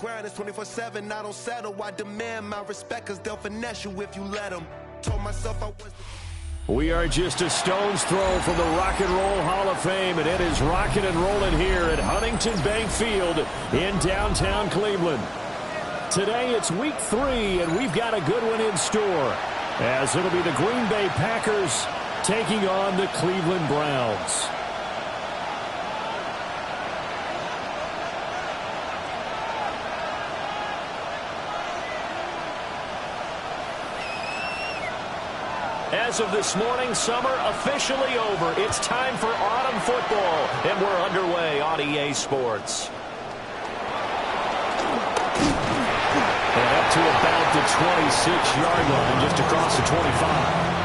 grind is 24/7. I don't settle. I demand my respect, cause they'll finesse you if you let them. Told myself I was. We are just a stone's throw from the Rock and Roll Hall of Fame, and it is rocking and rolling here at Huntington Bank Field in downtown Cleveland. Today it's week 3, and we've got a good one in store, as it'll be the Green Bay Packers taking on the Cleveland Browns. As of this morning, summer officially over. It's time for autumn football, and we're underway on EA Sports. And up to about the 26-yard line, just across the 25.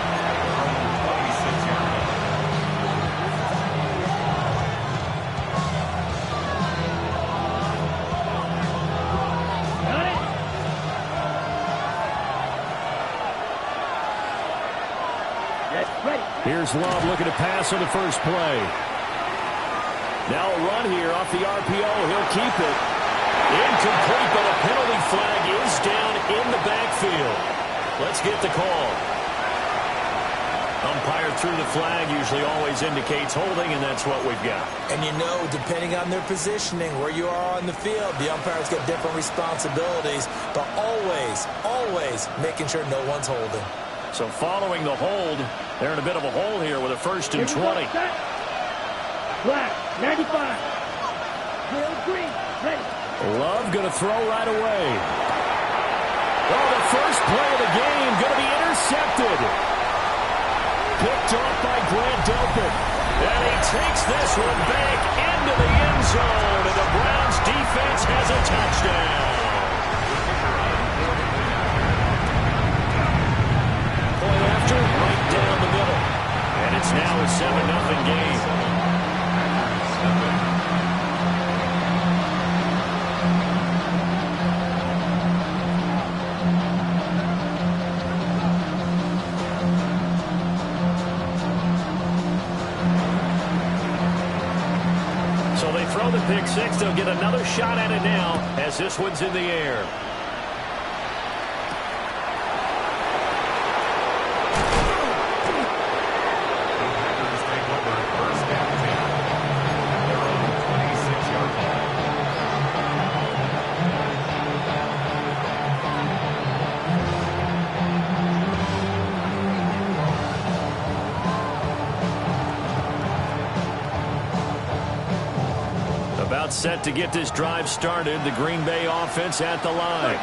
Here's Love looking to pass on the first play. Now a run here off the RPO. He'll keep it. Incomplete, but a penalty flag is down in the backfield. Let's get the call. Umpire threw the flag, usually always indicates holding, and that's what we've got. And you know, depending on their positioning, where you are on the field, the umpires get different responsibilities, but always making sure no one's holding. So following the hold, they're in a bit of a hole here with a 1st and 20. Black, 95. Real green, ready. Love going to throw right away. Oh, the first play of the game going to be intercepted. Picked off by Grant Delpit. And he takes this one back into the end zone. And the Browns defense has a touchdown. Point after, right down the middle. And it's now a 7-0 game. So they throw the pick six. They'll get another shot at it now as this one's in the air. Set to get this drive started. The Green Bay offense at the line.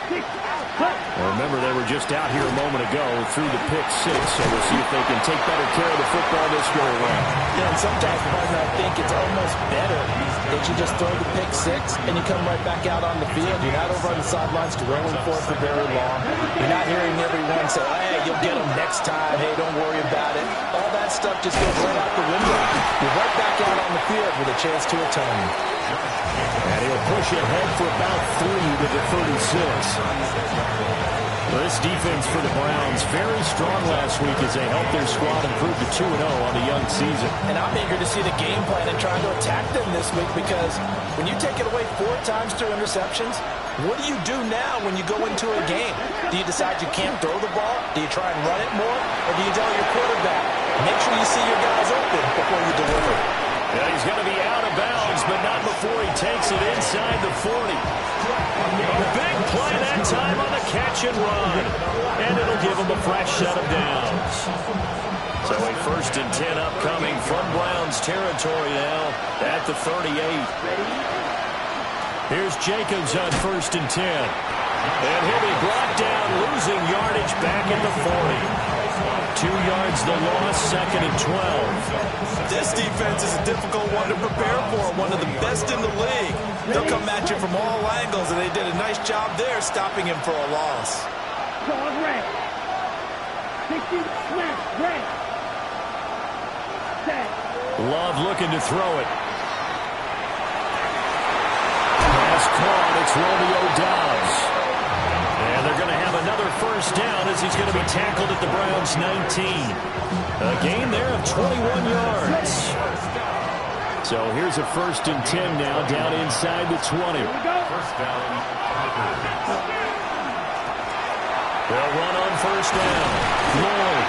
Well, remember, they were just out here a moment ago through the pick six, so we'll see if they can take better care of the football this go around. Yeah, and sometimes, partner, I think it's almost better that you just throw the pick six and you come right back out on the field. You're not over on the sidelines drilling for it for very long. You're not hearing everyone say, hey, you'll get them next time. Hey, don't worry about it. All that stuff just goes right out the window. You're right back out on the field with a chance to atone. And he'll push ahead for about 3 to the 36. Well, this defense for the Browns, very strong last week as they helped their squad improve to 2-0 on the young season. And I'm eager to see the game plan and trying to attack them this week, because when you take it away 4 times through interceptions, what do you do now when you go into a game? Do you decide you can't throw the ball? Do you try and run it more? Or do you tell your quarterback, make sure you see your guys open before you deliver? Yeah, he's going to be out of bounds, but not before he takes it inside the 40. A big play that time on the catch and run. And it'll give him a fresh set of downs. So a 1st and 10 upcoming from Browns territory now at the 38. Here's Jacobs on 1st and 10. And he'll be brought down, losing yardage back at the 40. 2 yards the loss, 2nd and 12. This defense is a difficult one to prepare for, one of the best in the league. They'll come at you from all angles, and they did a nice job there stopping him for a loss. Red. 60, snap, red. Set. Love looking to throw it. Pass caught, it's Romeo Doubs. And they're going to have another 1st down as he's going to be tackled at the Browns' 19. A gain there of 21 yards. So here's a 1st and 10 now down inside the 20. First down They'll run on first down. Lloyd.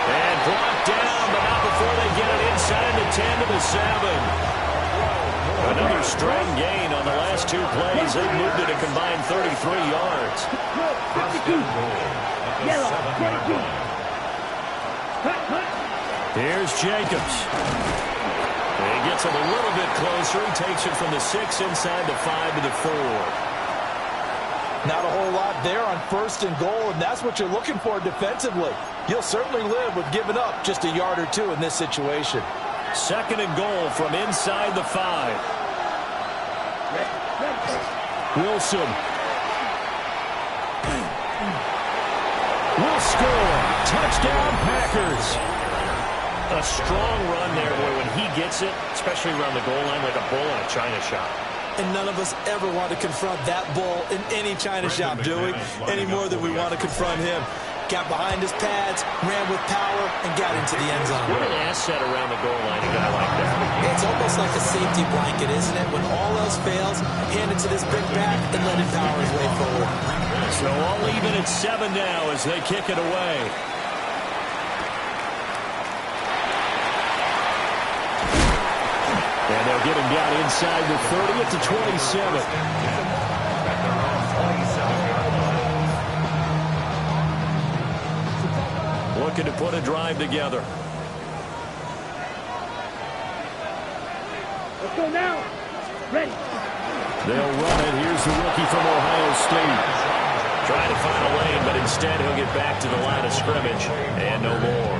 And brought down, but not before they get it inside the 10 to the 7. Another strong gain on the last 2 plays. They've moved it a combined 33 yards. Yellow, 22. Here's Jacobs. He gets it a little bit closer. He takes it from the 6 inside the 5 to the 4. Not a whole lot there on first and goal, and that's what you're looking for defensively. You'll certainly live with giving up just a yard or 2 in this situation. Second and goal from inside the 5. Wilson will score. Touchdown, Packers. A strong run there, boy, when he gets it, especially around the goal line like a bull in a china shop. And none of us ever want to confront that bull in any china shop, do we? Any more than we want to confront him. Got behind his pads, ran with power, and got into the end zone. What an asset around the goal line, a guy like that. It's almost like a safety blanket, isn't it? When all else fails, hand it to this big back and let him power his way forward. So all even at 7 now as they kick it away. And they'll get him down inside the 30 at the 27. Looking to put a drive together. Let's go now. Ready. They'll run it. Here's the rookie from Ohio State. Trying to find a lane, but instead he'll get back to the line of scrimmage. And no more.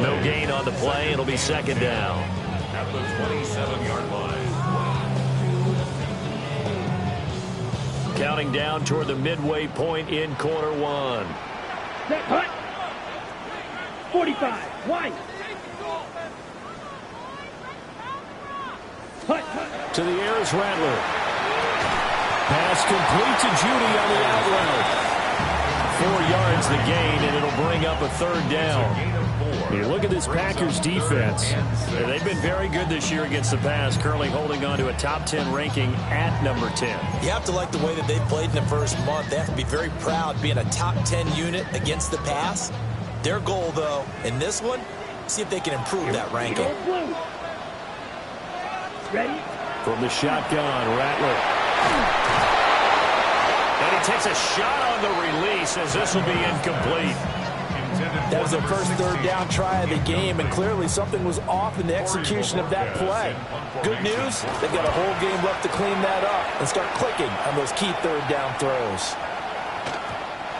No gain on the play. It'll be second down. At the 27-yard line. Counting down toward the midway point in quarter 1. Set, hut. 45. White. Hut, hut. To the air is Rattler. Pass complete to Judy on the out route. 4 yards the gain, and it'll bring up a third down. You look at this Packers defense. They've been very good this year against the pass, currently holding on to a top 10 ranking at number 10. You have to like the way that they've played in the first month. They have to be very proud being a top 10 unit against the pass. Their goal, though, in this one, see if they can improve that ranking. Ready? From the shotgun, Rattler. And he takes a shot on the release as this will be incomplete. That was their first third down try of the game, and clearly something was off in the execution of that play. Good news, they've got a whole game left to clean that up and start clicking on those key third down throws.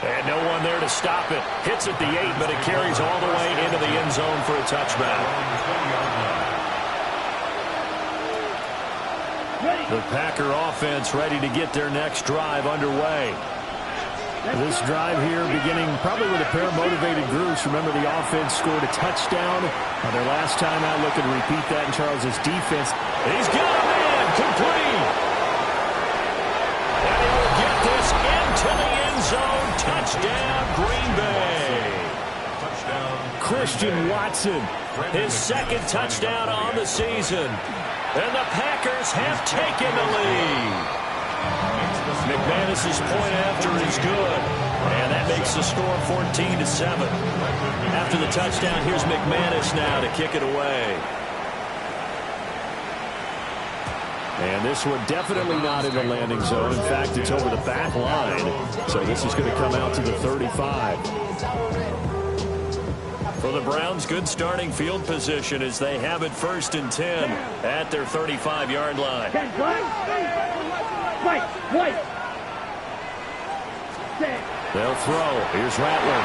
And no one there to stop it. Hits at the 8, but it carries all the way into the end zone for a touchback. The Packer offense ready to get their next drive underway. This drive here beginning probably with a pair of motivated groups. Remember, the offense scored a touchdown on their last time out. Looking to repeat that in Charles's defense. He's got a man complete. And he will get this into the end zone. Touchdown, Green Bay. Touchdown, Christian Watson. His second touchdown on the season. And the Packers have taken the lead. McManus's point after is good. And that makes the score 14-7. After the touchdown, here's McManus now to kick it away. And this one definitely not in the landing zone. In fact, it's over the back line. So this is going to come out to the 35. For the Browns, good starting field position as they have it 1st and 10 at their 35-yard line. White. They'll throw. Here's Rattler.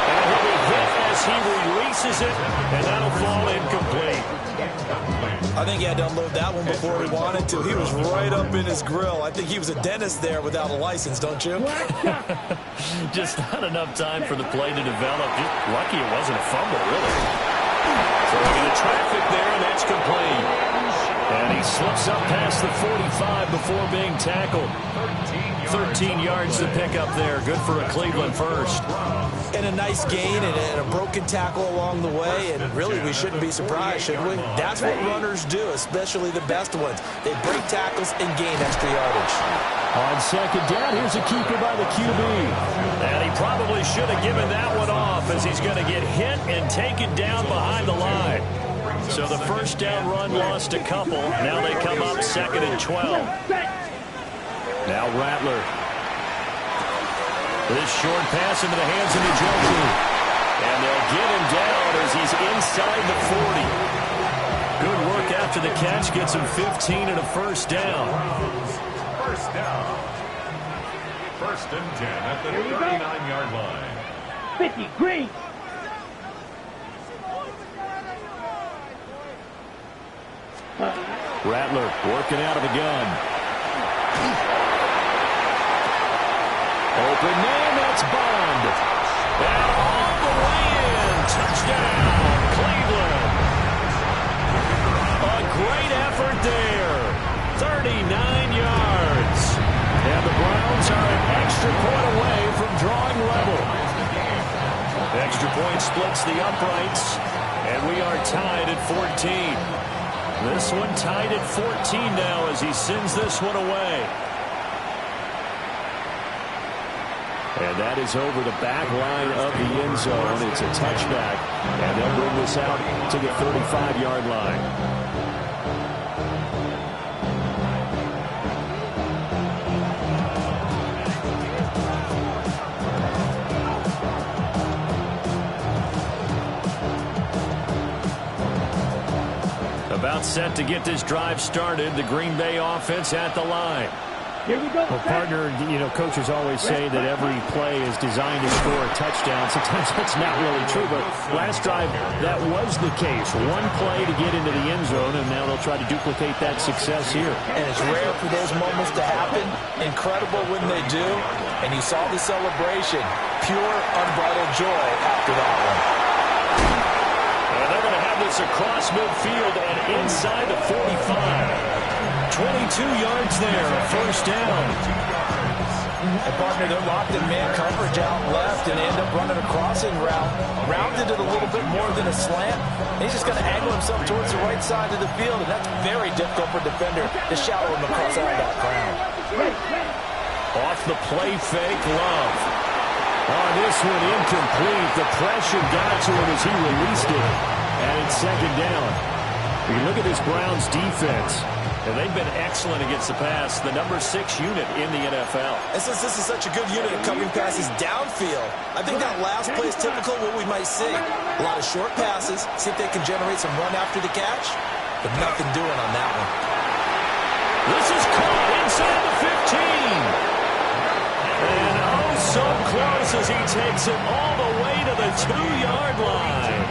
And he'll be hit as he releases it, and that'll fall incomplete. I think he had to unload that one before he wanted to. He was right up in his grill. I think he was a dentist there without a license, don't you? Just not enough time for the play to develop. Just lucky it wasn't a fumble, really. So into traffic there, and that's complete. And he slips up past the 45 before being tackled. 13 yards to pick up there. Good for a Cleveland first. And a nice gain and a broken tackle along the way. And really, we shouldn't be surprised, should we? That's what runners do, especially the best ones. They break tackles and gain extra yardage. On second down, here's a keeper by the QB. And he probably should have given that one off, as he's going to get hit and taken down behind the line. So the first down run lost a couple. Now they come up 2nd and 12. Now Rattler. This short pass into the hands of Njoku. And they'll get him down as he's inside the 40. Good work after the catch. Gets him 15 and a first down. First down. 1st and 10 at the 39-yard line. 50, green. Rattler working out of the gun. Open man, that's Bond. And all the way in. Touchdown, Cleveland. A great effort there. 39 yards. And the Browns are an extra point away from drawing level. Extra point splits the uprights. And we are tied at 14. This one tied at 14 now as he sends this one away. And that is over the back line of the end zone. It's a touchback. And they'll bring this out to the 35-yard line. About set to get this drive started. The Green Bay offense at the line. Here we go. Well, partner, coaches always say that every play is designed to score a touchdown. Sometimes that's not really true, but last drive, that was the case. One play to get into the end zone, and now they'll try to duplicate that success here. And it's rare for those moments to happen. Incredible when they do. And you saw the celebration. Pure, unbridled joy after that one. And they're going to have this across midfield and inside the 45. 22 yards there, a first down. And partner, they're locked in man coverage out left and end up running a crossing route. Rounded it a little bit more than a slant. He's just going to angle himself towards the right side of the field, and that's very difficult for a defender to shadow him across out of that crowd. Off the play fake, Love. On this one, incomplete. The pressure got to him as he released it. And it's second down. You look at this Browns defense. And they've been excellent against the pass, the number 6 unit in the NFL. And since this is such a good unit of covering passes downfield, I think that last play is typical of what we might see. A lot of short passes, see if they can generate some run after the catch, but nothing doing on that one. This is caught inside the 15. And oh, so close as he takes it all the way to the 2-yard line.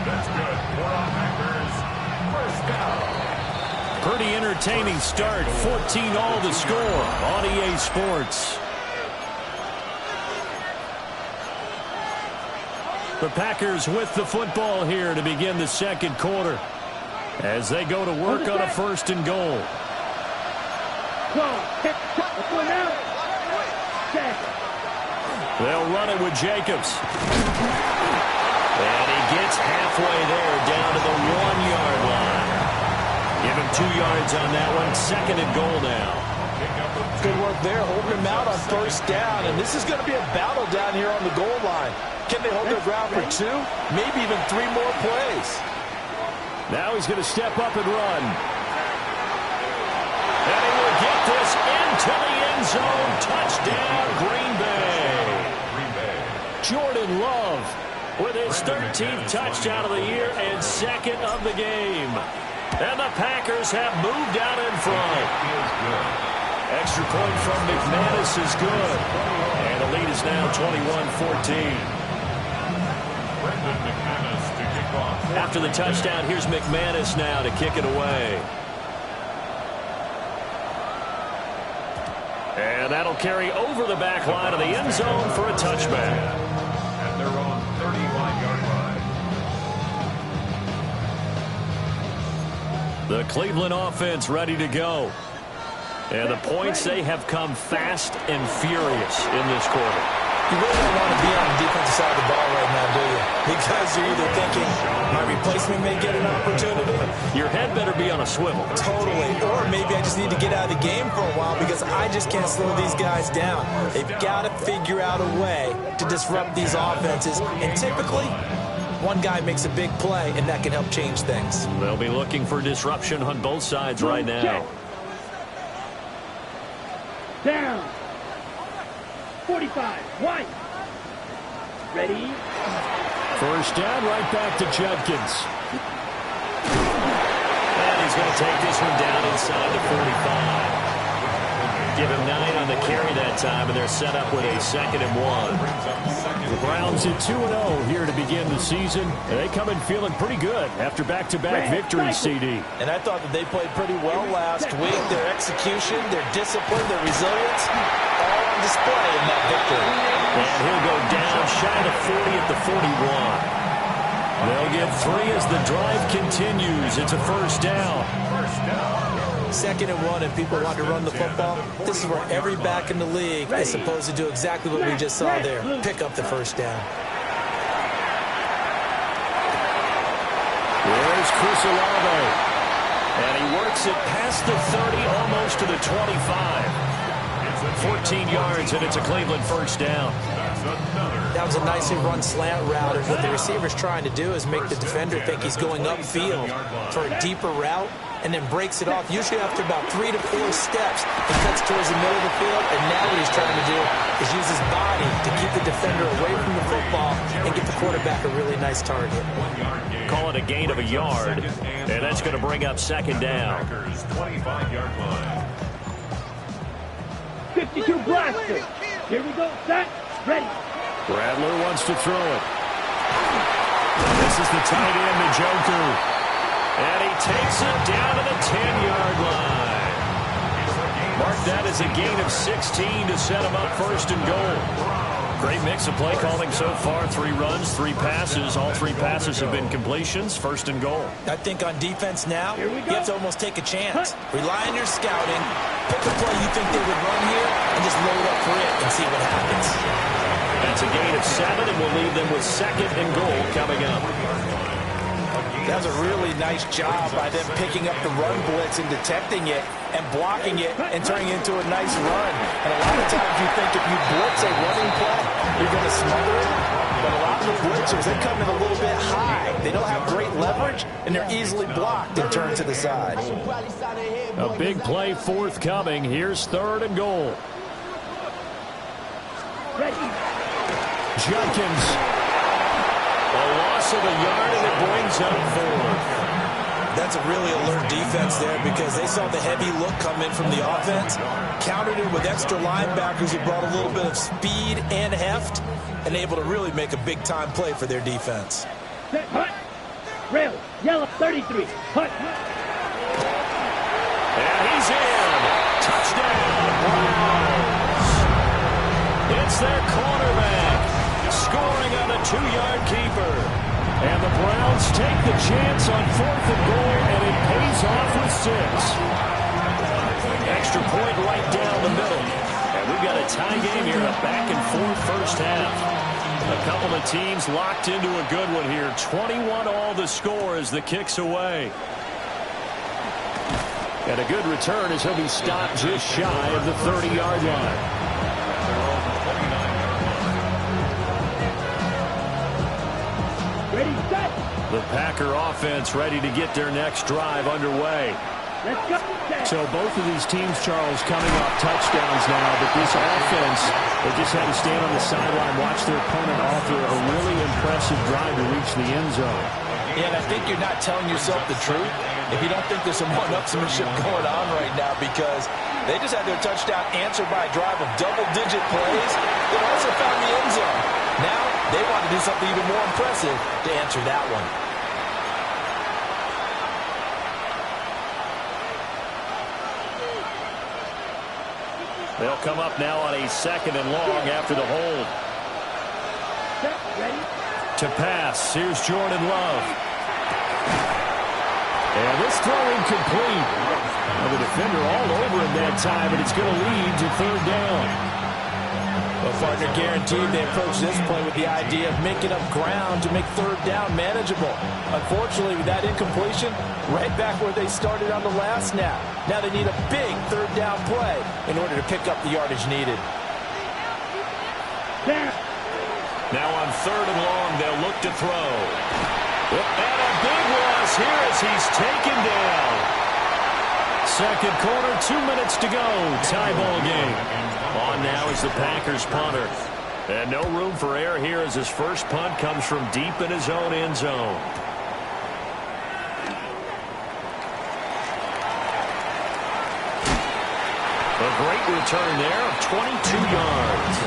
That's good. For our Packers, first down. Pretty entertaining start. 14 all to score on EA Sports. The Packers with the football here to begin the second quarter as they go to work on a 1st and goal. They'll run it with Jacobs. And he gets halfway there down to the 1-yard line. Give him 2 yards on that one. 2nd and goal now. Good work there, holding him out on first down. And this is going to be a battle down here on the goal line. Can they hold their ground for 2? Maybe even 3 more plays. Now he's going to step up and run. And he will get this into the end zone. Touchdown, Green Bay. Jordan Love with his 13th touchdown of the year and 2nd of the game. And the Packers have moved out in front. Extra point from McManus is good. And the lead is now 21-14. After the touchdown, here's McManus now to kick it away. And that'll carry over the back line of the end zone for a touchback. At their own 31-yard line. The Cleveland offense ready to go. And the points, they have come fast and furious in this quarter. You really don't want to be on the defensive side of the ball right now, do you? Because you're either thinking, my replacement may get an opportunity. Your head better be on a swivel. Totally. Or maybe I just need to get out of the game for a while because I just can't slow these guys down. They've got to figure out a way to disrupt these offenses. And typically, one guy makes a big play, and that can help change things. They'll be looking for disruption on both sides right now. Down. 45. White. Ready. First down, right back to Judkins. And he's going to take this one down inside the 45. Give him 9 on the carry that time, and they're set up with a 2nd and 1. The Browns at 2-0 here to begin the season. They come in feeling pretty good after back-to-back victories, CD. And I thought that they played pretty well last week. Their execution, their discipline, their resilience, all on display in that victory. And he'll go down shy of 40 at the 41. They'll get 3 as the drive continues. It's a first down. 2nd and 1, and people want to run the football. This is where every back in the league is supposed to do exactly what we just saw there. Pick up the first down. There's Chris Olave. And he works it past the 30, almost to the 25. 14 yards, and it's a Cleveland first down. That was a nicely run slant route, and what the receiver's trying to do is make the defender think he's going upfield for a deeper route, and then breaks it off, usually after about 3 to 4 steps. He cuts towards the middle of the field, and now what he's trying to do is use his body to keep the defender away from the football and get the quarterback a really nice target. Call it a gain of a yard, and that's going to bring up 2nd down. 25-yard line. 52 blaster. Here we go. Set. Ready. Bradler wants to throw it. This is the tight end, Njoku. And he takes it down to the 10-yard line. Mark that as a gain of 16 to set him up 1st and goal. Great mix of play calling so far. 3 runs, 3 passes. All 3 passes have been completions. 1st and goal. I think on defense now, you have to almost take a chance. Rely on your scouting. Pick a play you think they would run here and just load up for it and see what happens. That's a gain of 7, and we'll leave them with 2nd and goal coming up. That was a really nice job by them picking up the run blitz and detecting it and blocking it and turning it into a nice run. And a lot of times you think if you blitz a running play, you're going to smother it. But a lot of the blitzers, they come in a little bit high. They don't have great leverage, and they're easily blocked and turned to the side. A big play forthcoming. Here's 3rd and goal. Judkins. A loss of a yard, and it brings up 4th. That's a really alert defense there because they saw the heavy look come in from the offense, countered it with extra linebackers who brought a little bit of speed and heft, and able to really make a big-time play for their defense. Set. Hut. Rail. Yellow. 33. Hut. And he's in. Touchdown, Browns. It's their cornerback scoring on a 2-yard keeper. And the Browns take the chance on 4th and goal, and it pays off with 6. Extra point right down the middle. And we've got a tie game here, a back-and-forth first half. A couple of teams locked into a good one here. 21 all the score as the kick's away. And a good return as he'll be stopped just shy of the 30-yard line. Ready, set. The Packer offense ready to get their next drive underway. Let's go. Set. So both of these teams, Charles, coming off touchdowns now, but this offense, they just had to stand on the sideline, watch their opponent offer a really impressive drive to reach the end zone. Yeah, and I think you're not telling yourself the truth if you don't think there's some one-upsmanship going on right now, because they just had their touchdown answered by a drive of double-digit plays that also found the end zone. Now they want to do something even more impressive to answer that one. They'll come up now on a 2nd and long after the hold. Set. Ready. To pass, here's Jordan Love. And this throw incomplete. Well, the defender all over him that time, and it's going to lead to 3rd down. Well, partner, guaranteed they approach this play with the idea of making up ground to make third down manageable. Unfortunately, with that incompletion, right back where they started on the last snap. Now they need a big third down play in order to pick up the yardage needed. Now on 3rd and long, they'll look to throw. And a big loss here as he's taken down. Second quarter, 2 minutes to go. Tie ball game. On now is the Packers punter. And no room for error here as his first punt comes from deep in his own end zone. A great return there of 22 yards.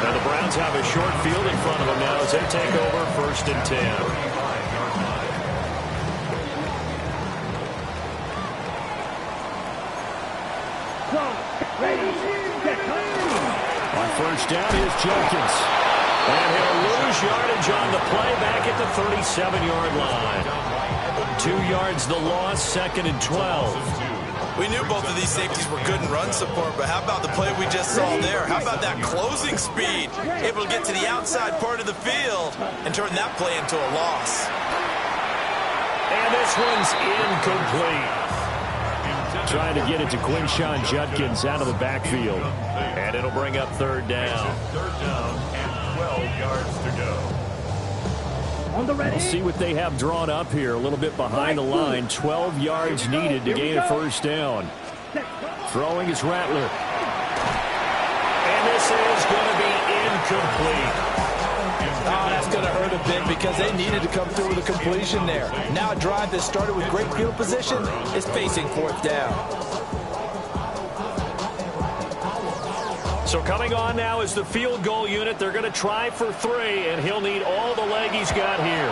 Now the Browns have a short field in front of them now as they take over 1st and 10. On first down, here's Jenkins. And he'll lose yardage on the play back at the 37-yard line. 2 yards the loss, 2nd and 12. We knew both of these safeties were good in run support, but how about the play we just saw there? How about that closing speed? Able to get to the outside part of the field and turn that play into a loss. And this one's incomplete. Trying to get it to Quinshon Judkins out of the backfield. And it'll bring up 3rd down. 3rd down and 12 yards to go. On the ready. We'll see what they have drawn up here. A little bit behind the line. 12 yards needed to gain a 1st down. Throwing is Rattler. And this is going to be incomplete. Oh, that's going to hurt a bit because they needed to come through with a completion there. Now a drive that started with great field position is facing 4th down. So coming on now is the field goal unit. They're going to try for 3, and he'll need all the leg he's got here.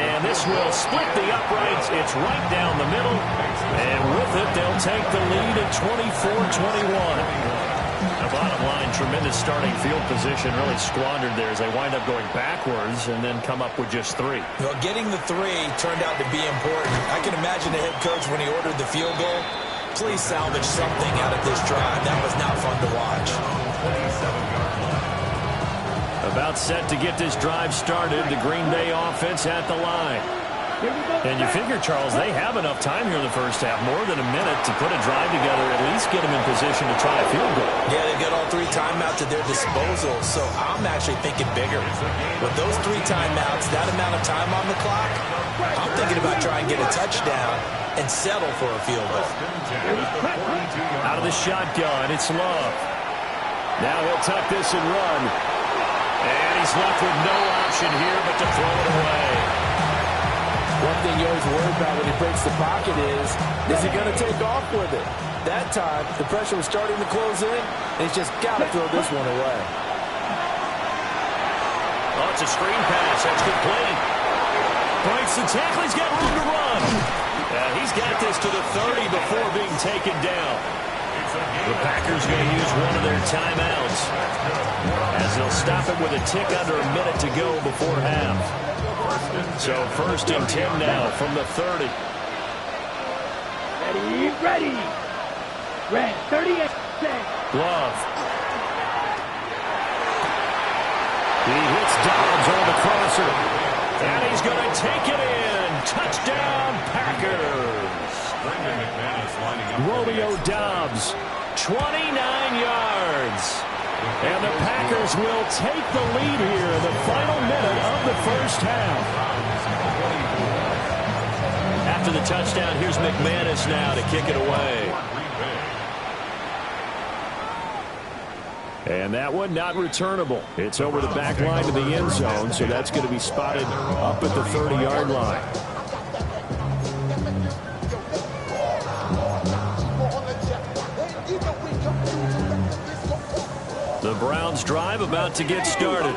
And this will split the uprights. It's right down the middle. And with it, they'll take the lead at 24-21. The bottom line, tremendous starting field position, really squandered there as they wind up going backwards and then come up with just 3. Well, getting the 3 turned out to be important. I can imagine the head coach when he ordered the field goal. Please salvage something out of this drive. That was not fun to watch. About set to get this drive started, the Green Bay offense at the line. And you figure, Charles, they have enough time here in the first half, more than a minute to put a drive together, at least get them in position to try a field goal. Yeah, they've got all 3 timeouts at their disposal, so I'm actually thinking bigger. With those 3 timeouts, that amount of time on the clock, I'm thinking about trying to get a touchdown and settle for a field goal. Out of the shotgun, it's Love. Now he'll tuck this and run. And he's left with no option here but to throw it away. One thing you always worry about when he breaks the pocket is he going to take off with it? That time, the pressure was starting to close in, and he's just got to throw this one away. Oh, it's a screen pass. That's complete. Breaks the tackle. He's got room to run. He's got this to the 30 before being taken down. The Packers going to use one of their timeouts as they'll stop it with a tick under a minute to go before half. So 1st and 10 now from the 30. Ready. Red, 38. Love. He hits Dobbs on the crosser. And he's going to take it in. Touchdown, Packers. Romeo Dobbs, 29 yards. And the Packers will take the lead here in the final minute of the first half. After the touchdown, here's McManus now to kick it away. And that one not returnable. It's over the back line to the end zone, so that's going to be spotted up at the 30-yard line. The Browns drive about to get started.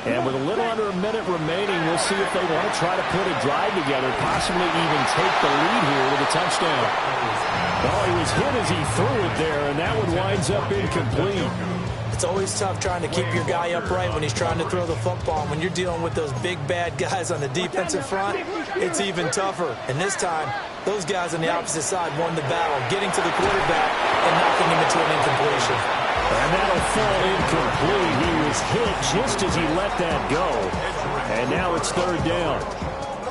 And with a little under a minute remaining, we'll see if they want to try to put a drive together, possibly even take the lead here with a touchdown. Oh, he was hit as he threw it there, and that one winds up incomplete. It's always tough trying to keep your guy upright when he's trying to throw the football. When you're dealing with those big, bad guys on the defensive front, it's even tougher. And this time, those guys on the opposite side won the battle, getting to the quarterback and knocking him into an incompletion. And that'll fall incomplete. He was hit just as he let that go. And now it's third down.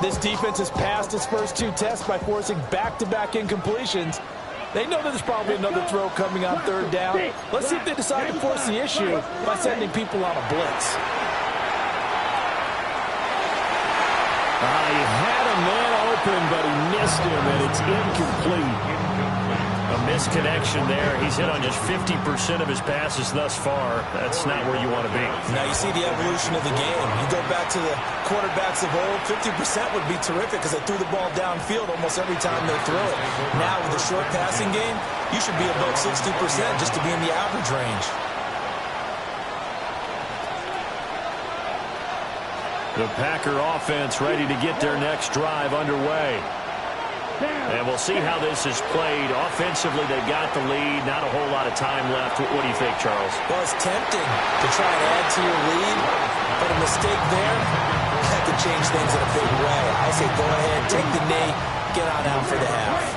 This defense has passed its first 2 tests by forcing back-to-back incompletions. They know that there's probably another throw coming on third down. Let's see if they decide to force the issue by sending people on a blitz. He had a man open, but he missed him, and it's incomplete. A misconnection there. He's hit on just 50% of his passes thus far. That's not where you want to be. Now you see the evolution of the game. You go back to the quarterbacks of old, 50% would be terrific because they threw the ball downfield almost every time they throw it. Now with the short passing game, you should be above 60% just to be in the average range. The Packer offense ready to get their next drive underway. And we'll see how this is played. Offensively, they got the lead. Not a whole lot of time left. What do you think, Charles? Well, it's tempting to try and add to your lead, but a mistake there, that could change things in a big way. I say go ahead, take the knee, get on out for the half.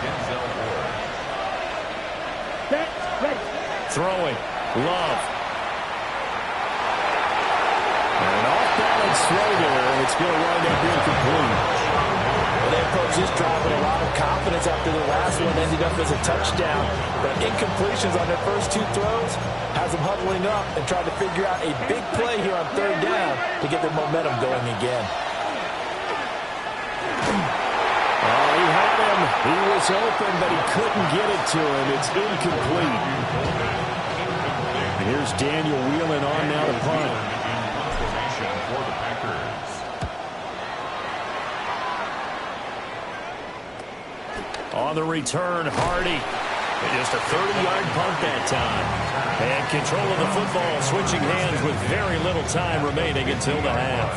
Throwing. Love. An off-balance throw there, and it's going to wind up incomplete. They approach this drive with a lot of confidence after the last one ended up as a touchdown. But incompletions on their first 2 throws has them huddling up and trying to figure out a big play here on third down to get their momentum going again. Oh, he had him. He was open, but he couldn't get it to him. It's incomplete. And here's Daniel Whelan on now to punt. Formation for the Packers. On the return, Hardy. Just a 30-yard punt that time. And control of the football, switching hands with very little time remaining until the half.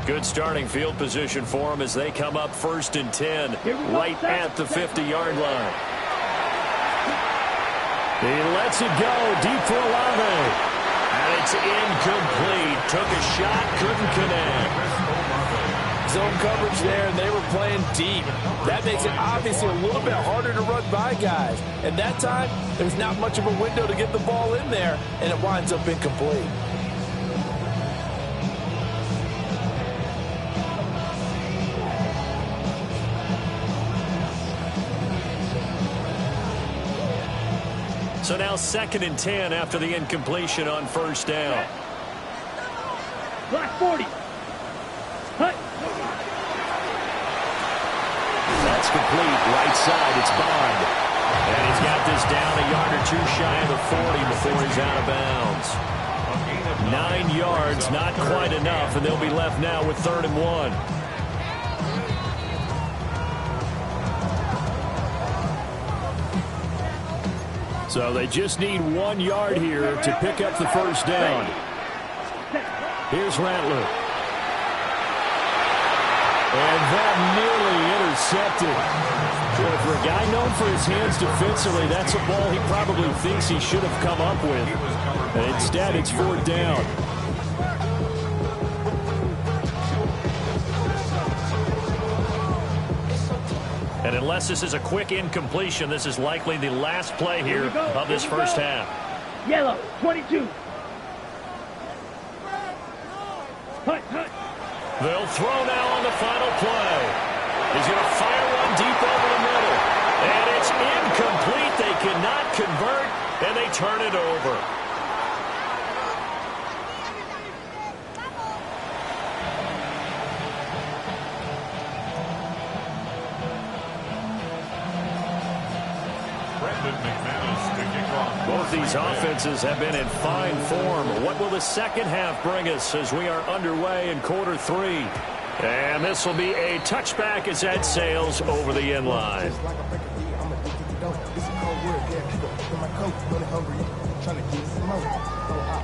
Good starting field position for them as they come up 1st and 10, right at the 50-yard line. He lets it go deep for Olave. And it's incomplete. Took a shot, couldn't connect. Zone coverage there, and they were playing deep. That makes it obviously a little bit harder to run by guys. And that time, there's not much of a window to get the ball in there, and it winds up incomplete. So now 2nd and 10 after the incompletion on 1st down. Block 40. Hut. That's complete. Right side, it's Bond. And he's got this down a yard or 2 shy of the 40 before he's out of bounds. 9 yards, not quite enough, and they'll be left now with 3rd and 1. So they just need 1 yard here to pick up the 1st down. Here's Rattler. And that nearly intercepted. Boy, for a guy known for his hands defensively, that's a ball he probably thinks he should have come up with. And instead, it's 4th down. And unless this is a quick incompletion, this is likely the last play here of this first half. Yellow, 22. Hut, hut. They'll throw now on the final play. He's going to fire one deep over the middle. And it's incomplete. They cannot convert, and they turn it over. Both these offenses have been in fine form. What will the second half bring us as we are underway in quarter 3? And this will be a touchback as that sails over the end line.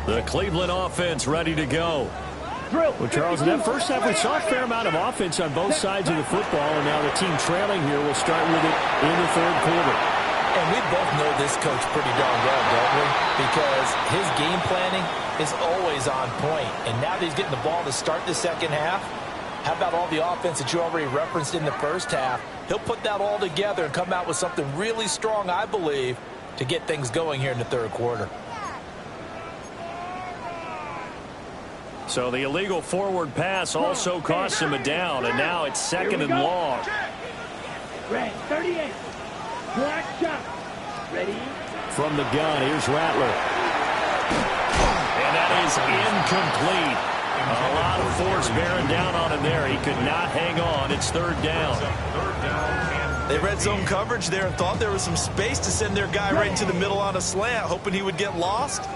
The Cleveland offense ready to go. Well, Charles, in that first half, we saw a fair amount of offense on both sides of the football, and now the team trailing here will start with it in the 3rd quarter. And we both know this coach pretty darn well, don't we? Because his game planning is always on point. And now that he's getting the ball to start the second half, how about all the offense that you already referenced in the first half? He'll put that all together and come out with something really strong, I believe, to get things going here in the third quarter. So the illegal forward pass also costs him a down, and now it's second and long. Red 38. Black shot. Ready? From the gun, here's Rattler. And that is incomplete. A lot of force bearing down on him there. He could not hang on. It's third down. They read zone coverage there and thought there was some space to send their guy right into the middle on a slant, hoping he would get lost.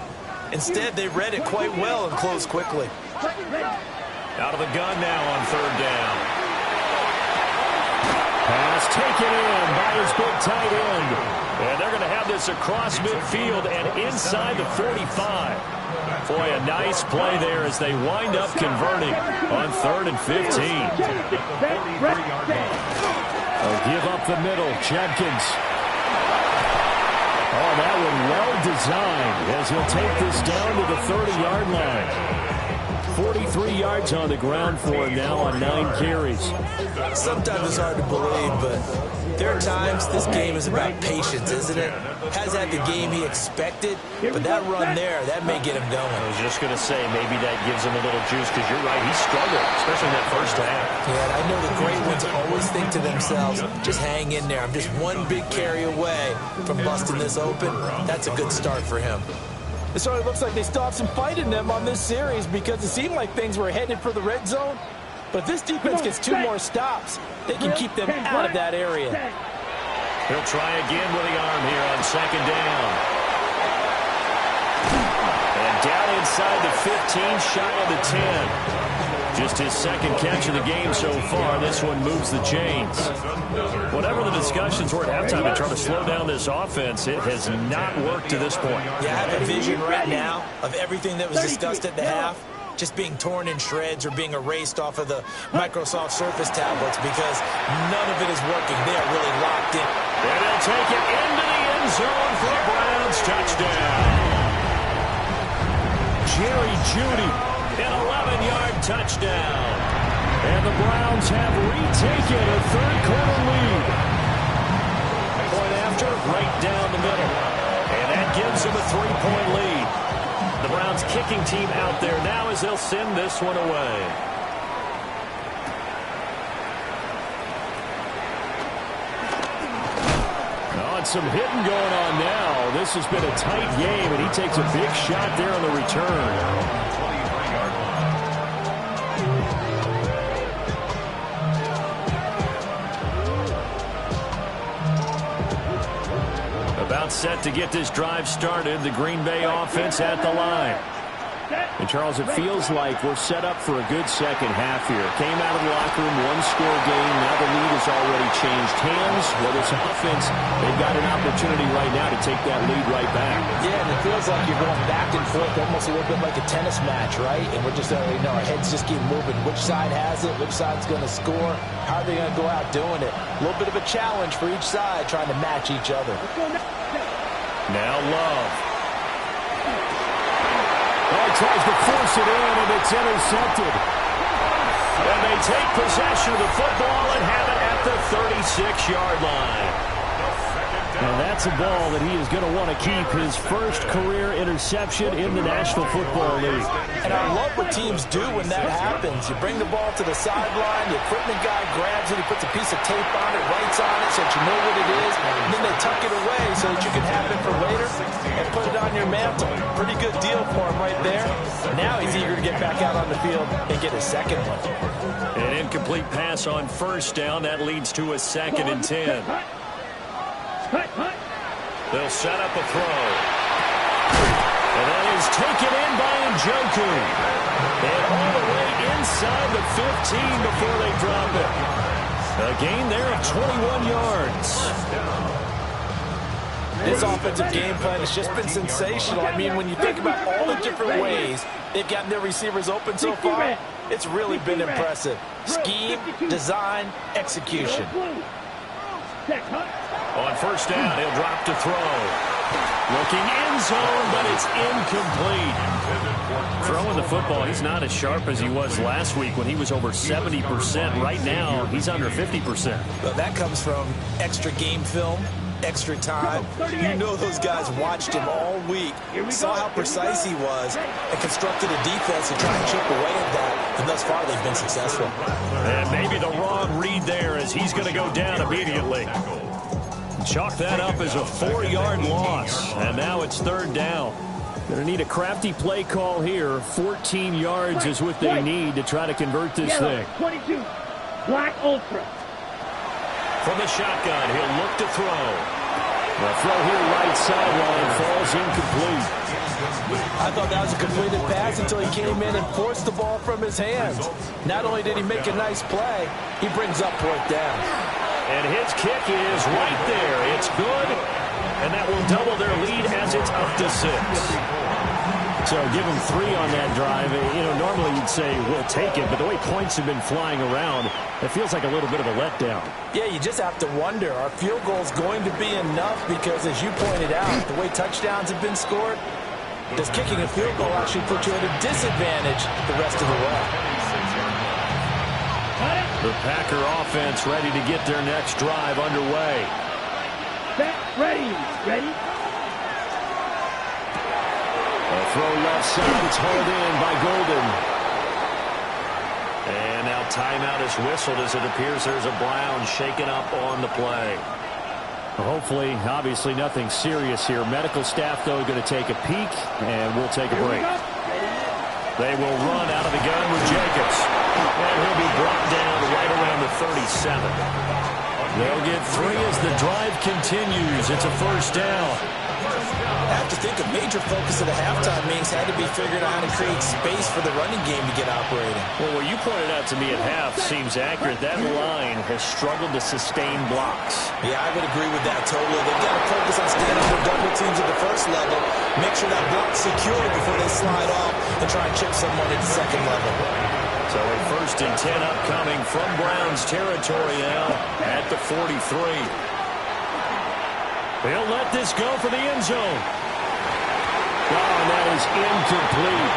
Instead, they read it quite well and closed quickly. Out of the gun now on third down. Pass taken in by his big tight end. And they're going to have this across midfield and inside the 45. Boy, a nice play there as they wind up converting on 3rd and 15. They'll give up the middle. Judkins. Oh, that one well designed as he'll take this down to the 30-yard line. 43 yards on the ground for him now on 9 carries. Sometimes it's hard to believe, but there are times this game is about patience, isn't it? Has had the game he expected, but that run there, that may get him going. I was just going to say, maybe that gives him a little juice, because you're right, he struggled, especially in that first half. Yeah, and I know the great ones always think to themselves, just hang in there. I'm just one big carry away from busting this open. That's a good start for him. It certainly looks like they still have some fight in them on this series because it seemed like things were headed for the red zone. But if this defense gets 2 more stops, they can keep them out of that area. He'll try again with the arm here on second down. And down inside the 15, shy of the 10. Just his second catch of the game so far. This one moves the chains. Whatever the discussions were at halftime to try to slow down this offense, it has not worked to this point. Yeah, I have a vision right now of everything that was discussed at the half just being torn in shreds or being erased off of the Microsoft Surface tablets because none of it is working. They are really locked in. And they'll take it into the end zone for a Browns touchdown. Jerry Jeudy, an 11-yard touchdown. And the Browns have retaken a third-quarter lead. Point after, right down the middle. And that gives them a 3-point lead. The Browns kicking team out there now as they'll send this one away. Oh, and some hitting going on now. This has been a tight game, and he takes a big shot there on the return. About set to get this drive started. The Green Bay offense at the line. And, Charles, it feels like we're set up for a good second half here. Came out of the locker room, one-score game. Now the lead has already changed hands. Whether it's offense, they've got an opportunity right now to take that lead right back. Yeah, and it feels like you're going back and forth almost a little bit like a tennis match, right? And we're just, our heads just keep moving. Which side has it? Which side's going to score? How are they going to go out doing it? A little bit of a challenge for each side trying to match each other. Now Love. Oh, tries to force it in, and it's intercepted. And they take possession of the football and have it at the 36-yard line. And that's a ball that he is going to want to keep, his first career interception in the National Football League. And I love what teams do when that happens. You bring the ball to the sideline, the equipment guy grabs it, he puts a piece of tape on it, writes on it so that you know what it is, and then they tuck it away so that you can have it for later and put it on your mantle. Pretty good deal for him right there. Now he's eager to get back out on the field and get his second one. An incomplete pass on first down. That leads to a 2nd and 10. They'll set up a throw. And that is taken in by Njoku. And all the way inside the 15 before they drop it. A gain there of 21 yards. This offensive game plan has just been sensational. I mean, when you think about all the different ways they've gotten their receivers open so far, it's really been impressive. Scheme, design, execution. On first down, he'll drop to throw. Looking end zone, but it's incomplete. Throwing the football, he's not as sharp as he was last week when he was over 70%. Right now, he's under 50%. Well, that comes from extra game film, extra time. You know those guys watched him all week, saw how precise he was, and constructed a defense to try and chip away at that. And thus far, they've been successful. And maybe the wrong read there as he's going to go down immediately. Chalk that up as a 4-yard loss. And now it's third down. Going to need a crafty play call here. 14 yards is what they need to try to convert this thing. 22, Black Ultra. From the shotgun, he'll look to throw. The throw here right sideline falls incomplete. I thought that was a completed pass until he came in and forced the ball from his hands. Not only did he make a nice play, he brings up fourth down. And his kick is right there. It's good, and that will double their lead as it's up to 6. So give them 3 on that drive. You know, normally you'd say we'll take it, but the way points have been flying around, it feels like a little bit of a letdown. Yeah, you just have to wonder, are field goals going to be enough? Because as you pointed out, the way touchdowns have been scored, does kicking a field goal actually put you at a disadvantage the rest of the way? The Packer offense ready to get their next drive underway. Set, ready. Ready? A throw left side. It's hauled in by Golden. And now timeout is whistled as it appears there's a Brown shaken up on the play. Hopefully, obviously nothing serious here. Medical staff, though, going to take a peek, and we'll take a break. They will run out of the gun with Jacobs. And he'll be brought down right around the 37. They'll get 3 as the drive continues. It's a first down. I have to think a major focus of the halftime meetings had to be figuring out how to create space for the running game to get operating. Well, what you pointed out to me at half seems accurate. That line has struggled to sustain blocks. Yeah, I would agree with that totally. They've got to focus on standing for double teams at the first level, make sure that block's secured before they slide off and try and chip someone at the second level. So a 1st and 10 upcoming from Browns territory now at the 43. They'll let this go for the end zone. Oh, and that is incomplete.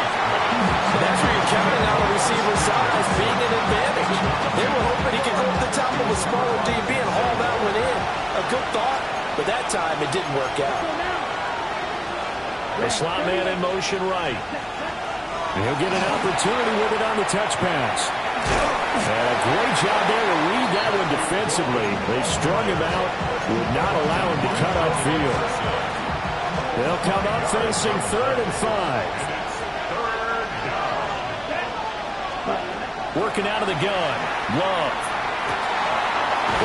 That's where you're counting on the receiver's size being an advantage. They were hoping he could go to the top of a smaller DB and haul that one in. A good thought, but that time it didn't work out. The slot man in motion right. He'll get an opportunity with it on the touch pass. And a great job there to read that one defensively. They strung him out, would not allow him to cut upfield. They'll come up facing 3rd and 5. Working out of the gun. Love.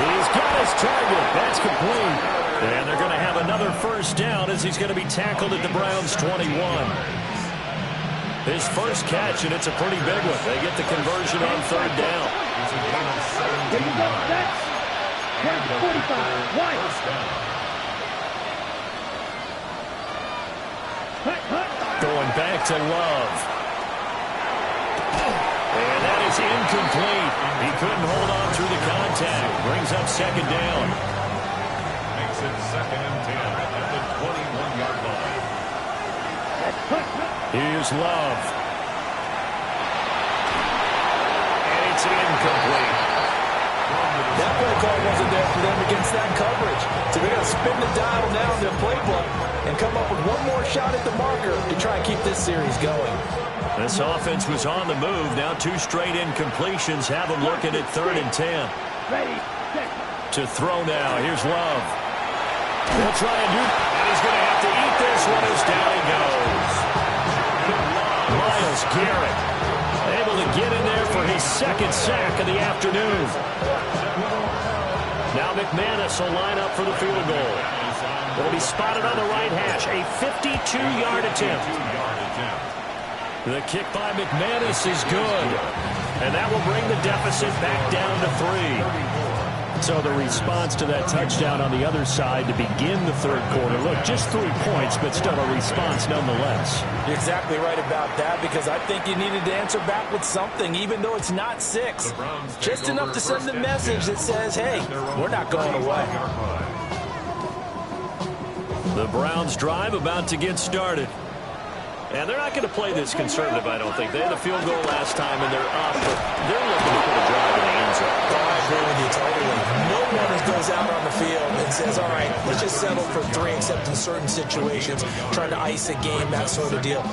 He's got his target. That's complete. And they're going to have another first down as he's going to be tackled at the Browns' 21. His first catch, and it's a pretty big one. They get the conversion on 3rd down. Here you go, set. 45, white. Going back to Love. And that is incomplete. He couldn't hold on through the contact. Brings up 2nd down. Makes it 2nd and 10 at the 21-yard line. Here's Love. And it's incomplete. That play call wasn't there for them against that coverage. So they're going to spin the dial now in their playbook and come up with one more shot at the marker to try and keep this series going. This offense was on the move. Now 2 straight incompletions have them looking at 3rd and 10. Ready, set. To throw now. Here's Love. They'll try and do that. And he's going to have to eat this one as down he goes. Myles Garrett able to get in there for his 2nd sack of the afternoon. Now McManus will line up for the field goal. It'll be spotted on the right hash. A 52-yard attempt. The kick by McManus is good. And that will bring the deficit back down to 3. So the response to that touchdown on the other side to begin the 3rd quarter. Look, just 3 points, but still a response nonetheless. You're exactly right about that, because I think you needed to answer back with something, even though it's not 6. Just enough to send the message that says, hey, we're not going away. The Browns drive about to get started. And they're not going to play this conservative, I don't think. They had a field goal last time, and they're up, but they're looking to put a drive in the end zone. Oh, I agree with you totally. No one goes out on the field and says, all right, let's just settle for 3, except in certain situations, trying to ice a game, that sort of deal.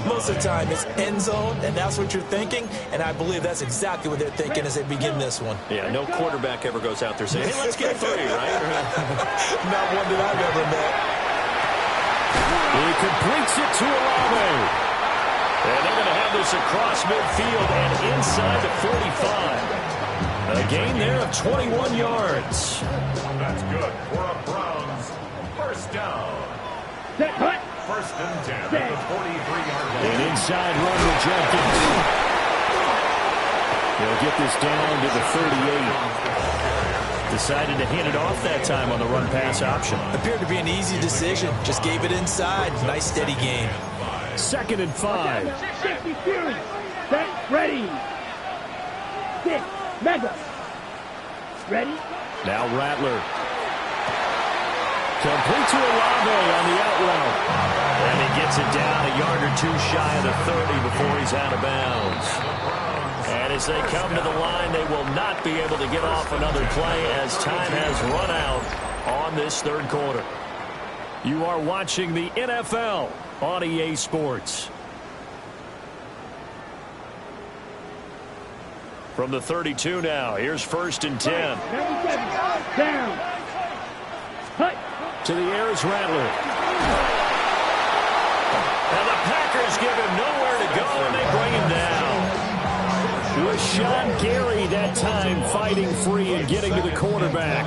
Most of the time, it's end zone, and that's what you're thinking, and I believe that's exactly what they're thinking as they begin this one. Yeah, no quarterback ever goes out there saying, hey, let's get 3, right? Not one that I've ever met. He completes it to Olave. And they're going to have this across midfield and inside the 45. A gain there of 21 yards. That's good for a Browns first down. Set, hut. First and 10 at the 43-yard line. An inside run with Jenkins. They'll get this down to the 38. Decided to hand it off that time on the run-pass option. Appeared to be an easy decision. Just gave it inside. Nice, steady game. 2nd and 5. 60 Fury. Set, ready. 6, Mega. Ready. Now Rattler. Complete to Olave on the out route. And he gets it down a yard or 2 shy of the 30 before he's out of bounds. And as they come to the line, they will not be able to get off another play as time has run out on this third quarter. You are watching the NFL on EA Sports. From the 32 now, here's 1st and 10. 97. Down. Hut. To the air is Rattler. And the Packers give him nowhere to go, and they bring him down. Rashawn Gary that time fighting free and getting to the quarterback.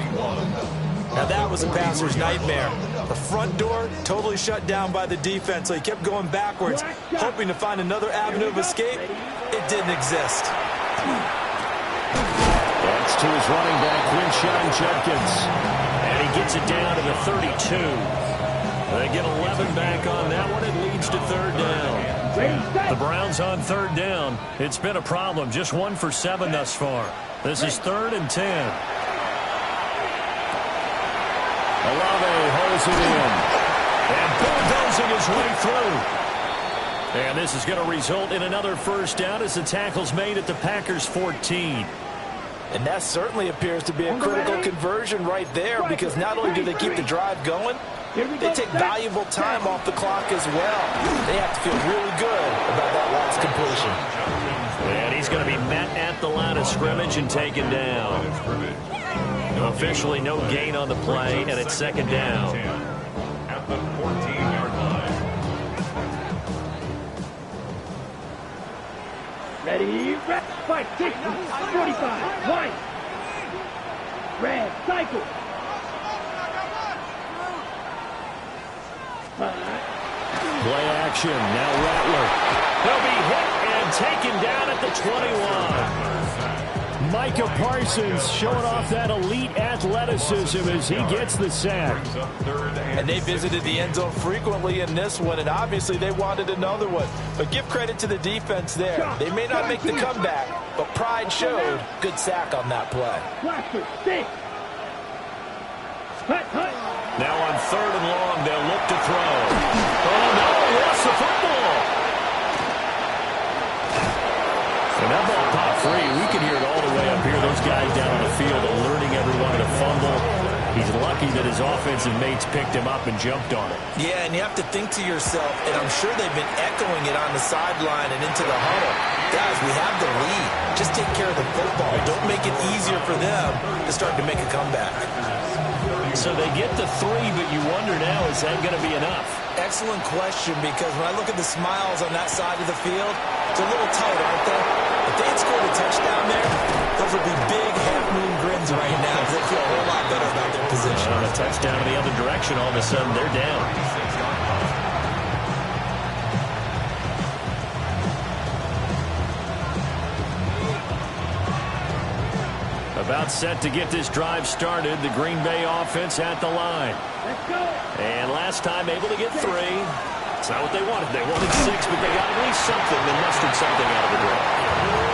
Now that was a passer's nightmare. The front door totally shut down by the defense, so he kept going backwards, hoping to find another avenue of escape. It didn't exist. That's to his running back, Quinshon Judkins. And he gets it down to the 32. They get 11 back on that one. It leads to 3rd down. The Browns on 3rd down. It's been a problem. Just 1 for 7 thus far. This is 3rd and 10. Olave holds it in. And bulldozing his way through. And this is going to result in another 1st down as the tackle's made at the Packers' 14. And that certainly appears to be a critical conversion right there, because not only do they keep the drive going, they take valuable time off the clock as well. They have to feel really good about that last completion. And he's going to be met at the line of scrimmage and taken down. Officially no gain on the play, and it's 2nd down. At the 14-yard line. Ready. Fight. 60. 45. White. Red. Cycle. Play action. Now Rattler. He'll be hit and taken down at the 21. Micah Parsons showing off that elite athleticism as he gets the sack. And they visited the end zone frequently in this one, and obviously they wanted another one. But give credit to the defense there. They may not make the comeback, but pride showed. Good sack on that play. Blaster. 6. Hut. Now on 3rd and long, they'll look to throw. Oh, no, he lost the football. And that ball popped free. We can hear it all the way up here. Those guys down on the field alerting everyone to fumble. He's lucky that his offensive mates picked him up and jumped on it. Yeah, and you have to think to yourself, and I'm sure they've been echoing it on the sideline and into the huddle. Guys, we have the lead. Just take care of the football. Don't make it easier for them to start to make a comeback. So they get the 3, but you wonder now, is that going to be enough? Excellent question, because when I look at the smiles on that side of the field, it's a little tight, aren't they? If they had scored a touchdown there, those would be big half-moon grins right now, because they feel a whole lot better about their position. On a touchdown in the other direction, all of a sudden they're down. About set to get this drive started. The Green Bay offense at the line. Let's go. And last time able to get 3. It's not what they wanted. They wanted 6, but they got at least something. They mustered something out of the draw.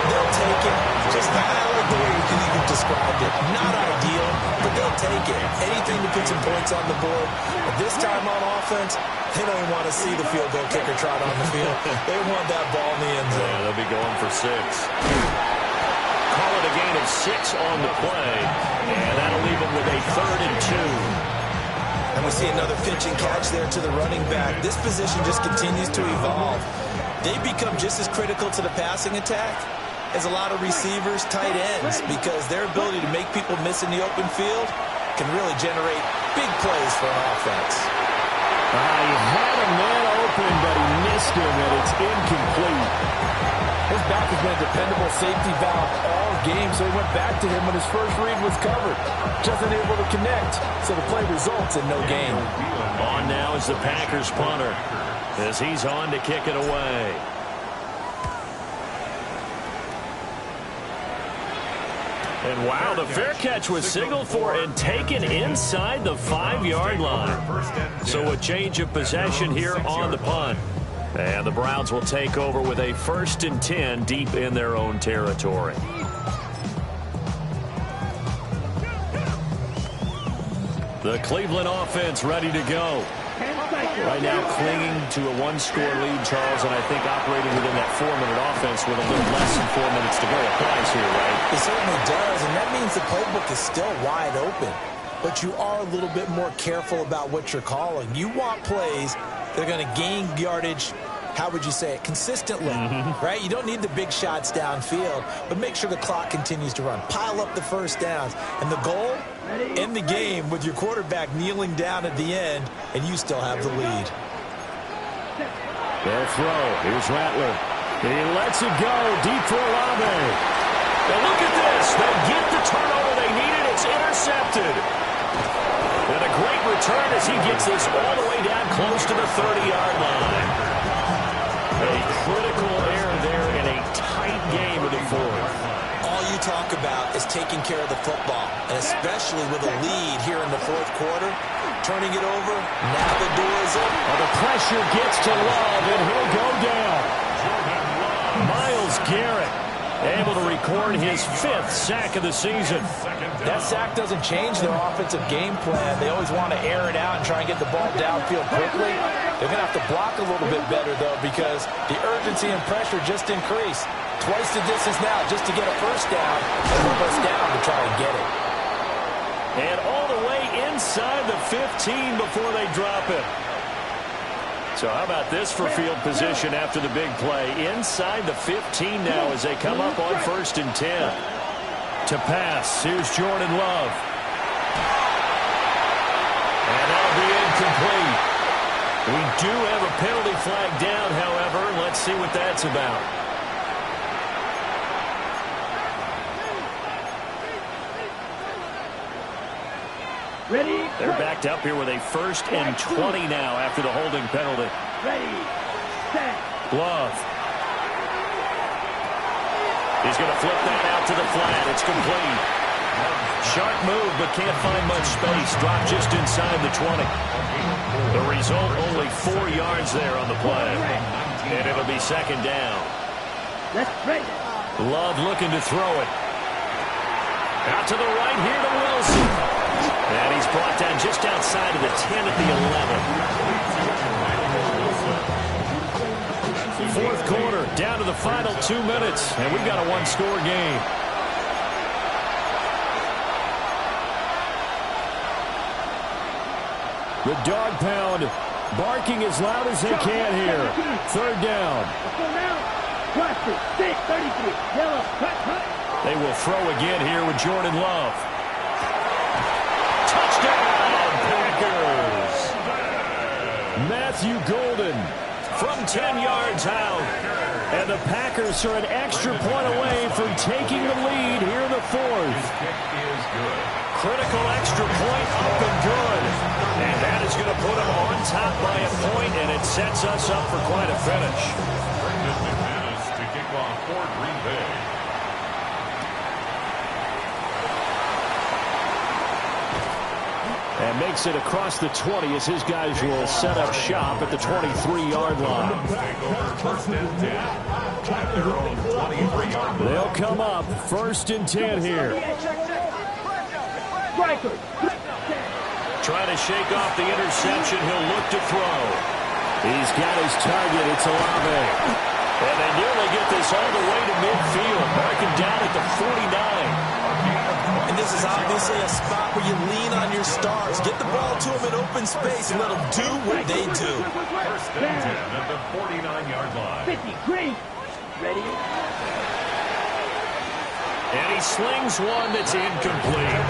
They'll take it. Just I like the way you even described it. Not ideal, but they'll take it. Anything to put some points on the board. But this time on offense, they don't even want to see the field goal kicker trot on the field. They want that ball in the end zone. Yeah, they'll be going for 6. Call it a gain of 6 on the play, and that'll leave them with a 3rd and 2. And we see another pitch and catch there to the running back. This position just continues to evolve. They become just as critical to the passing attack as a lot of receivers, tight ends, because their ability to make people miss in the open field can really generate big plays for an offense. He had a man open, but he missed him, and it's incomplete. His back has been a dependable safety valve all game, so he went back to him when his first read was covered. Just unable to connect, so the play results in no gain. On now is the Packers punter, as he's on to kick it away. And wow, the fair catch was signaled for and taken inside the 5-yard line. So a change of possession here on the punt. And the Browns will take over with a 1st and 10 deep in their own territory. The Cleveland offense ready to go. Right now clinging to a 1-score lead, Charles, and I think operating within that 4-minute offense with a little less than 4 minutes to go applies here, right? It certainly does, and that means the playbook is still wide open. But you are a little bit more careful about what you're calling. You want plays that are going to gain yardage, how would you say it, consistently, right? You don't need the big shots downfield, but make sure the clock continues to run. Pile up the first downs. And the goal, end the game with your quarterback kneeling down at the end, and you still have the lead. They'll throw. Here's Rattler. He lets it go deep for Olave. Now look at this. They get the turnover they needed. It's intercepted. And a great return as he gets this all the way down close to the 30-yard line. A critical error there in a tight game of the 4th. All you talk about is taking care of the football, and especially with a lead here in the 4th quarter, turning it over, now the door is open. Well, the pressure gets to Love, and he'll go down. Myles Garrett able to record his 5th sack of the season. That sack doesn't change their offensive game plan. They always want to air it out and try and get the ball downfield quickly. They're going to have to block a little bit better, though, because the urgency and pressure just increased. Twice the distance now just to get a first down, and 1 less down to try and get it. And all the way inside the 15 before they drop it. So how about this for field position after the big play? Inside the 15 now as they come up on 1st and 10. To pass, here's Jordan Love. And that'll be incomplete. We do have a penalty flag down, however. Let's see what that's about. Ready? They're backed up here with a 1st and 20 now after the holding penalty. Ready, set. Love. He's going to flip that out to the flat. It's complete. Sharp move, but can't find much space. Dropped just inside the 20. The result, only 4 yards there on the play. And it'll be 2nd down. Let's break. Love looking to throw it. Out to the right here to Wilson. And he's brought down just outside of the 10 at the 11. 4th quarter, down to the final 2 minutes, and we've got a 1-score game. The dog pound barking as loud as they can here. 3rd down. Let's go now. Watch it. 6:33. Yellow. Cut. They will throw again here with Jordan Love. Touchdown, Packers! Matthew Golden from 10 yards out. And the Packers are an extra point away from taking the lead here in the 4th. Critical extra point up and good. And that is going to put them on top by a point, and it sets us up for quite a finish. Brendan McManus to kick off for Green Bay. And makes it across the 20 as his guys will set up shop at the 23-yard line. They'll come up 1st and 10 here. Strikers. Trying to shake off the interception. He'll look to throw. He's got his target. It's Olave. And they nearly get this all the way to midfield, marking down at the 49. And this is obviously a spot where you lean on your stars. Get the ball to them in open space and let them do what they do. First and 10 at the 49-yard line. 50, green. Ready? And he slings one that's incomplete.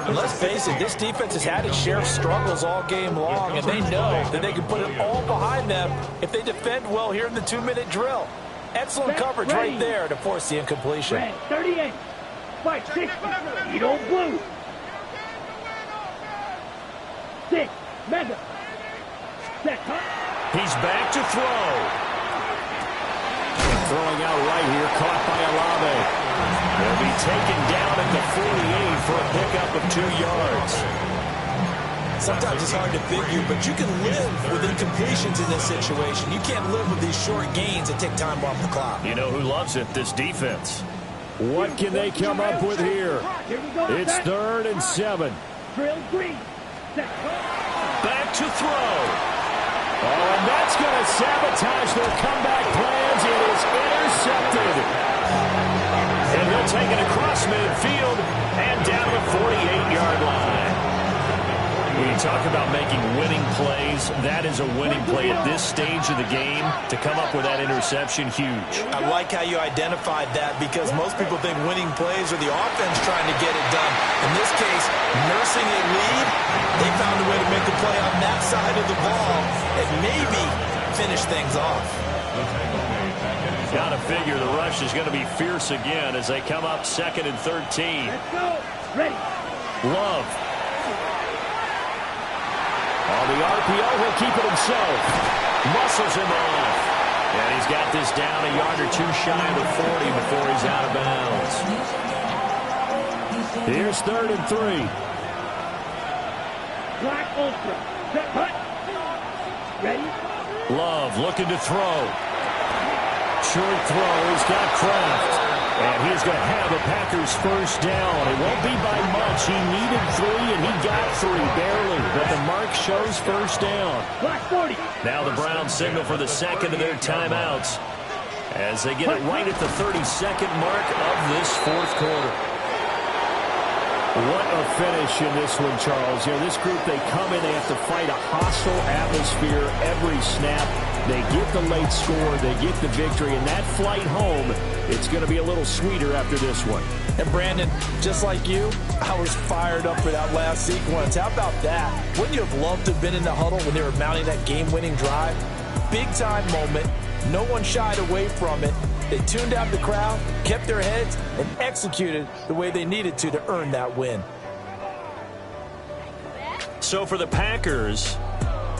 And let's face it, this defense has had its share of struggles all game long, and they know that they can put it all behind them if they defend well here in the 2-minute drill. Excellent coverage right there to force the incompletion. Red, 38. 560. Edo blue. 6. Mega. Set. He's back to throw. Throwing out right here, caught by Olave. He'll be taken down at the 48 for a pickup of 2 yards. Sometimes it's hard to figure, but you can live with incompletions in this situation. You can't live with these short gains that take time off the clock. You know who loves it? This defense. What can they come up with here? It's 3rd and 7. Drill green. Set. Back to throw. Oh, and that's going to sabotage their comeback plans. It is intercepted. And they'll take it across midfield and down to the 48-yard line. When you talk about making winning plays, that is a winning play at this stage of the game. To come up with that interception, huge. I like how you identified that because most people think winning plays are the offense trying to get it done. In this case, nursing a lead, they found a way to make the play on that side of the ball and maybe finish things off. Got to figure the rush is going to be fierce again as they come up 2nd and 13. Let's go. Ready. Love. On the RPO, he'll keep it himself. Muscles him off. And he's got this down a yard or 2 shy of the 40 before he's out of bounds. Here's 3rd and 3. Black Ultra. Set. Cut. Ready. Love looking to throw. Short throw. He's got Kraft. And he's going to have a Packers first down. It won't be by much. He needed 3, and he got 3, barely. But the mark shows first down. Black 40. Now the Browns signal for the second of their timeouts as they get it right at the 32nd mark of this 4th quarter. What a finish in this one, Charles. You know, this group, they come in, they have to fight a hostile atmosphere every snap. They get the late score, they get the victory, and that flight home, it's going to be a little sweeter after this one. And Brandon, just like you, I was fired up for that last sequence. How about that? Wouldn't you have loved to have been in the huddle when they were mounting that game-winning drive? Big-time moment. No one shied away from it. They tuned out the crowd, kept their heads, and executed the way they needed to earn that win. So for the Packers,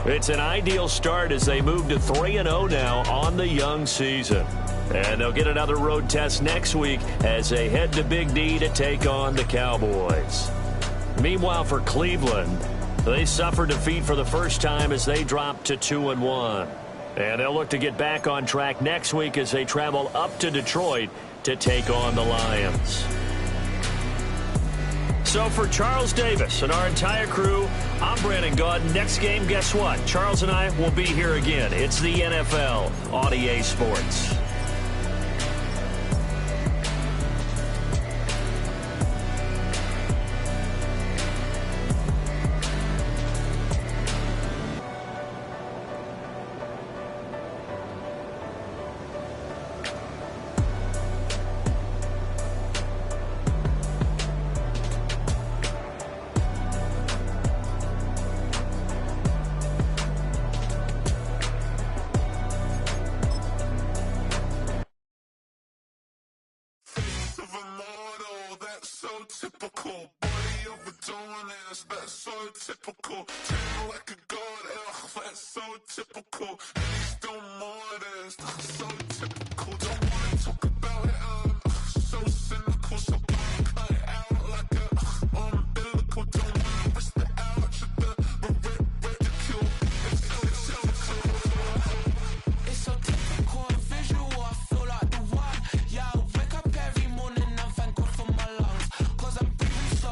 it's an ideal start as they move to 3-0 now on the young season. And they'll get another road test next week as they head to Big D to take on the Cowboys. Meanwhile, for Cleveland, they suffered defeat for the first time as they dropped to 2-1. And they'll look to get back on track next week as they travel up to Detroit to take on the Lions. So for Charles Davis and our entire crew, I'm Brandon Gaud. Next game, guess what? Charles and I will be here again. It's the NFL on EA Sports. Typical body of a donut, that's so typical. Turn like a god, that's so typical. Please don't more this, so typical. Don't wanna talk about it, so cynical. So cut it out like a umbilical. Don't wanna risk the ouch of the ridicule. It's so typical. It's so typical, the visual, I feel like the one. Yeah, I wake up every morning and thank God for my lungs. I'm breathing so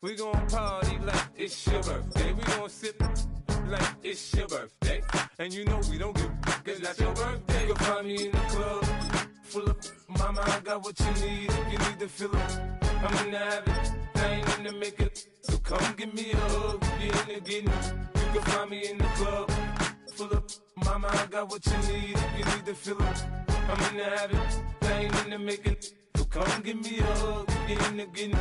We gon' party like it's your birthday. We gon' sip like it's your birthday. And you know we don't give a cause that's your birthday. You'll find me in the club, full of mama, I got what you need. If you need to fill up, I'm in the habit, I ain't in the makeup. So come give me a hug, get in the getting. You can find me in the club, full of mama, I got what you need. If you need to fill up, I'm in the habit, I ain't in the making. So come give me a hug, get in the getting.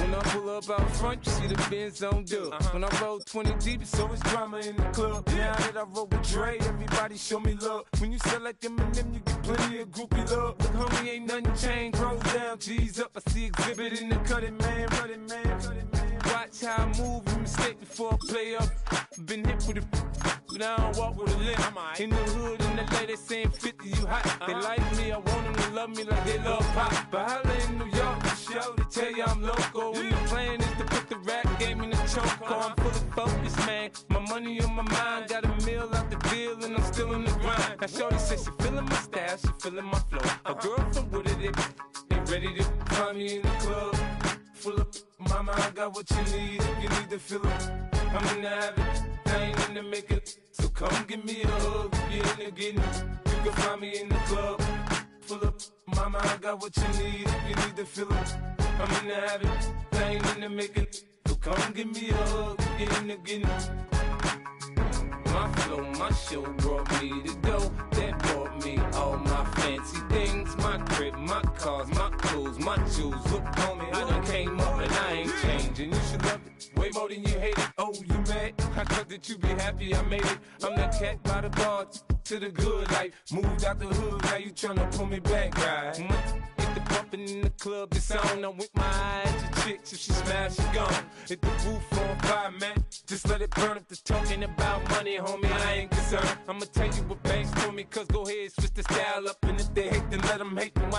When I pull up out front, you see the Benz on dub. When I roll 20 deep, it's always drama in the club. Now that I roll with Dre, everybody show me love. When you sell like Eminem, you get plenty of groupie love. Look, homie, ain't nothing changed. Roll down, G's up. I see exhibit in the cutting, man. Running, man. Watch how I move, you mistake before I play up. Been hit with it, but I don't walk with a limp. In the hood, in the lady saying 50, you hot. They like me, I want them to love me like they love pop. But holla in New York, the show, they tell you I'm local. And the plan is to put the rap game in the choke. I'm fully focused, man. My money on my mind, got a meal out the deal, and I'm still in the grind. Now shorty says she feeling my style, she feeling my flow. A girl from Wooded, they ready to find me in the club. Full of mama, I got what you need. If you need to fill up, I'm in the habit, I ain't in the making. So come give me a hug, get in the getting. You can find me in the club, full of mama, I got what you need. If you need to fill up, I'm in the habit, I ain't in the making. So come give me a hug, get in the getting. My flow, my show brought me to go. That brought me all my fancy things. My crib, my cars, my clothes, my jewels. Look, homie, I done came up and I ain't changing. You should love it way more than you hate it. Oh, you mad? I thought that you be happy I made it. I'm that cat by the bar to the good life. Moved out the hood, now you tryna pull me back, right? Hit the bumpin' in the club, it's on. I'm with my eyes to chicks. If she smash, she gone. Hit the roof on fire, man. Just let it burn. If they're talking about money, homie, I ain't concerned. I'ma tell you what banks told me, cause go ahead, switch the style up. And if they hate, then let them hate them.